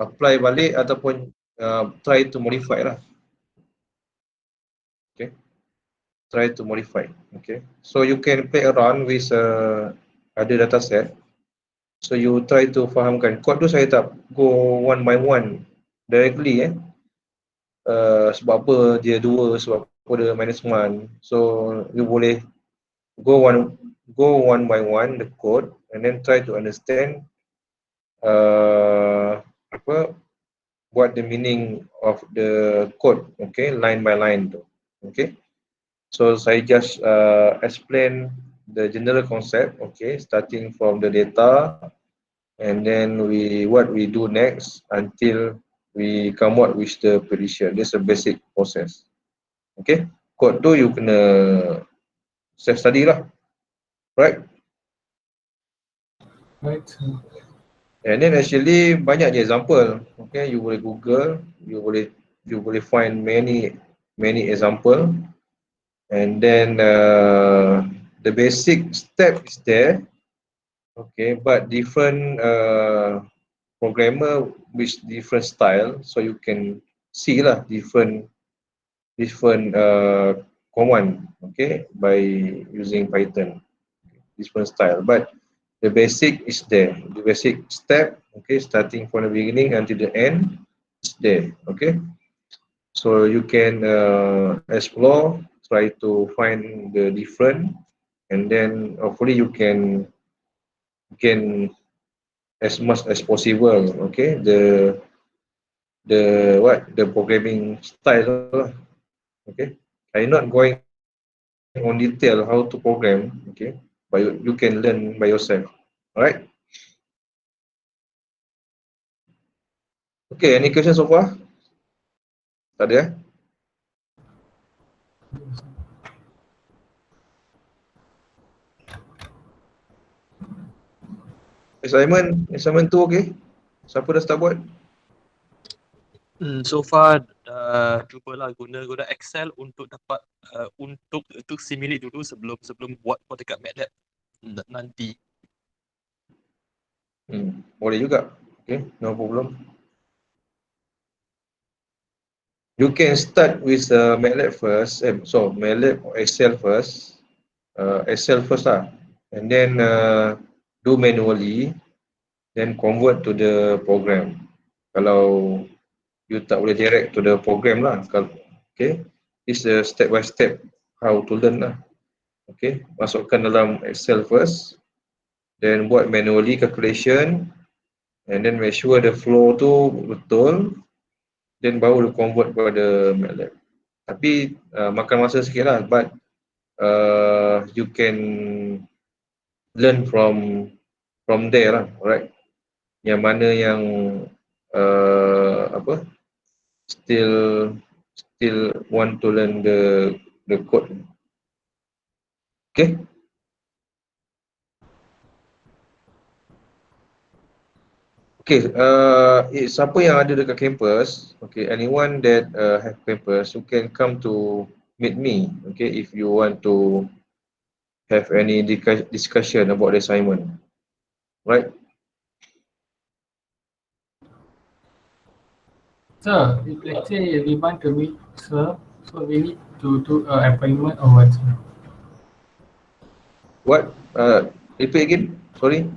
Apply balik ataupun try to modify lah. Okay. Try to modify. Okay. So you can play around with other data set. So you try to fahamkan. Code tu saya tak go one by one directly sebab apa dia 2, sebab apa dia -1. So you boleh go one by one the code and then try to understand what the meaning of the code, okay, line by line tu, okay. So saya just explain the general concept, okay, starting from the data and then what we do next until we come out with the prediction. This is a basic process, okay. Code tu you kena self study lah, right? Right, sir. And then actually banyak je example, okay, you boleh Google, you boleh find many example, and then the basic step is there, okay, but different programmer with different style, so you can see lah different command, okay, by using Python, different style, but the basic is there. The basic step, okay, starting from the beginning until the end is there, okay. So you can explore, try to find the different, and then hopefully you can gain as much as possible, okay, the programming style, okay. I'm not going on detail how to program, okay, but you can learn by yourself. All right. Okay, any questions so far? Tak ada? Assignment tu okay? Siapa dah start buat? So far cubalah guna Excel untuk dapat untuk simulate dulu sebelum buat dekat MATLAB nanti. Boleh juga. Okay, no problem. You can start with MATLAB first. MATLAB or Excel first. Excel first lah. And then do manually. Then convert to the program. Kalau you tak boleh direct to the program lah. Okay. This is step by step how to learn lah. Okay. Masukkan dalam Excel first. Then buat manually calculation. And then make sure the flow tu betul. Then baru dia convert kepada MATLAB. Tapi makan masa sikit lah, but you can learn from there lah, right? Yang mana yang still want to learn the code. Okay. Okay, siapa yang ada dekat campus, okay, anyone that have campus, you can come to meet me, okay, if you want to have any discussion about the assignment. right? Sir, if let's say we want to meet, sir, so we need to do an appointment or what, sir? What? Repeat again. Sorry.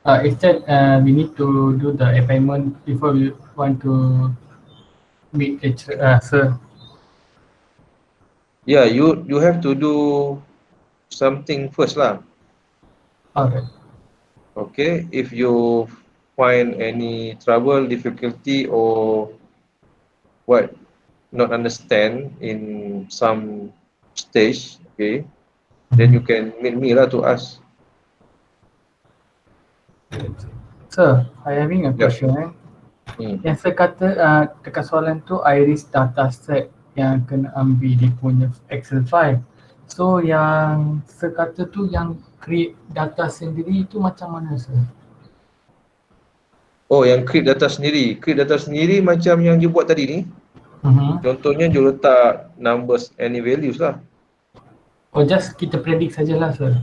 Instead, we need to do the appointment before we want to meet sir. Yeah, you have to do something first lah. Alright. Okay, if you find any trouble, difficulty, or what not understand in some stage, okay, then you can meet me lah to ask. Sir, I having a Yeah. question. Yang saya kata dekat soalan tu iris dataset yang kena ambil dia punya Excel file. So yang saya kata tu yang create data sendiri tu macam mana, sir? Oh, yang create data sendiri. Create data sendiri macam yang you buat tadi ni. Contohnya you letak numbers, any values lah. Oh, just kita predict sajalah, sir.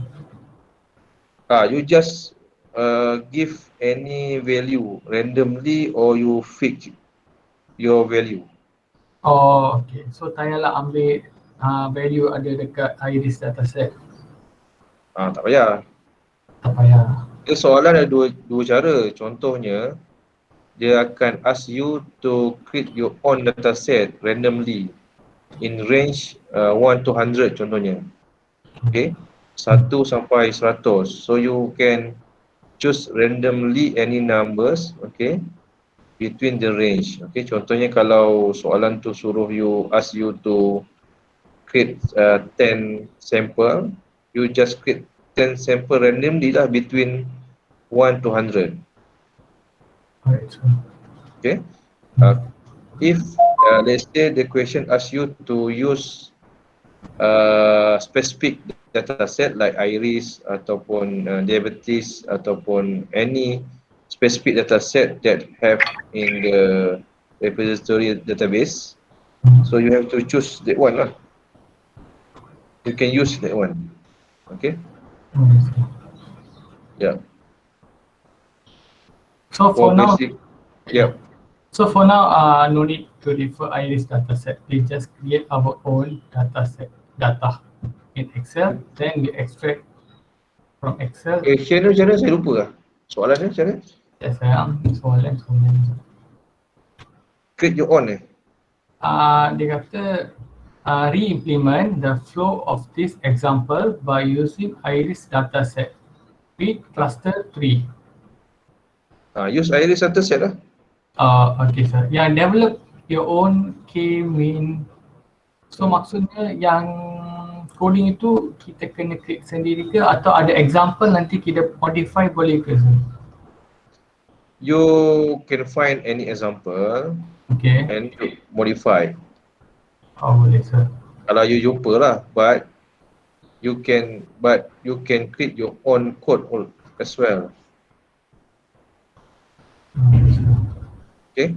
You just give any value randomly or you fix your value. Oh, okay. So tak payahlah ambil value ada dekat iris dataset. Tak payah. Tak payah. Soalan ada dua cara. Contohnya, dia akan ask you to create your own dataset randomly in range 1 to 100 contohnya. Okay, 1 sampai 100. So you can choose randomly any numbers, okay, between the range. Okay, contohnya kalau soalan tu suruh ask you to create 10 sample, you just create 10 sample randomly lah between 1 to 100. Alright, sir. Okay. If let's say the question asks you to use specific data set like iris ataupun diabetes ataupun any specific data set that have in the repository database, so you have to choose that one lah. You can use that one. Okay. Yeah. So for now, yeah. So for now, no need to refer iris dataset. We just create our own dataset data in Excel, then we extract from Excel. Question tu macam mana? Saya lupa lah. Soalan dia macam mana? Ya sayang, soalan. Create your own Dia kata re-implement the flow of this example by using iris dataset with cluster 3. Use iris dataset lah. Okay, sir. Yang develop your own K-mean. So maksudnya yang coding itu kita kena create sendiri ke atau ada example nanti kita modify boleh ke, sir? You can find any example, okay, and modify. Oh, boleh, sir. Kalau you jumpa lah, but you can create your own code as well. Okay?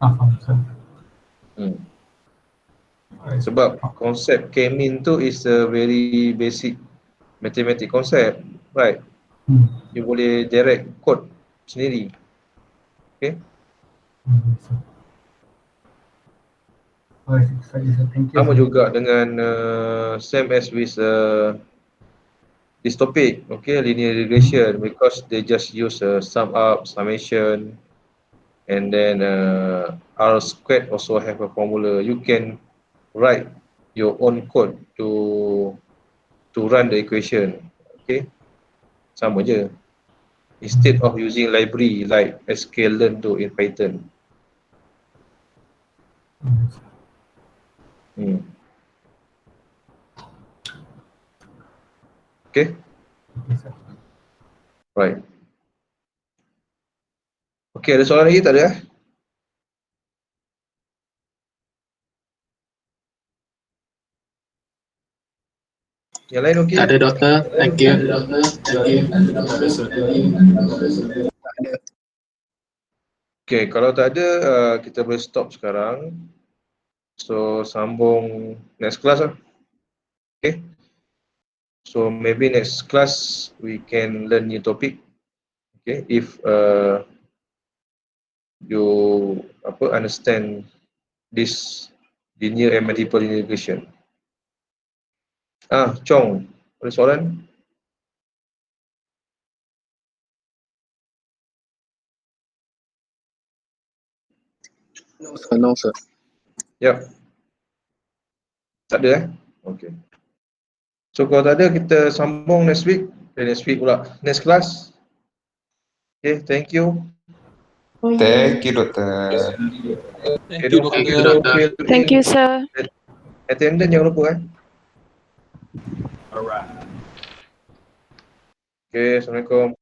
Faham, sir. Sebab konsep K-mean tu is a very basic mathematic concept, right? You boleh direct code sendiri. Okay? Thank you. Sama juga dengan same as with this topic, okay, linear regression, because they just use sum up, summation, and then R squared also have a formula. You can write your own code to run the equation, okay, sama je. Instead of using library like sklearn to in Python. Okay. Right. Okay, ada soalan lagi tak ada? Yang lain okey? Tak ada, doktor. Thank you. Okay, kalau tak ada, kita boleh stop sekarang. So, sambung next class lah. Okay. So, maybe next class we can learn new topic. Okay, if you understand this linear and multiple linear regression. Chong, ada soalan? No, sir. Yep. Tak ada Okay. So kalau tak ada, kita sambung next week. Next week pula. Next class. Okay, thank you. Thank you, Doktor. Thank you, Don't Doktor. forget to Thank you, sir. attendance jangan lupa Alright. Okay, Assalamualaikum.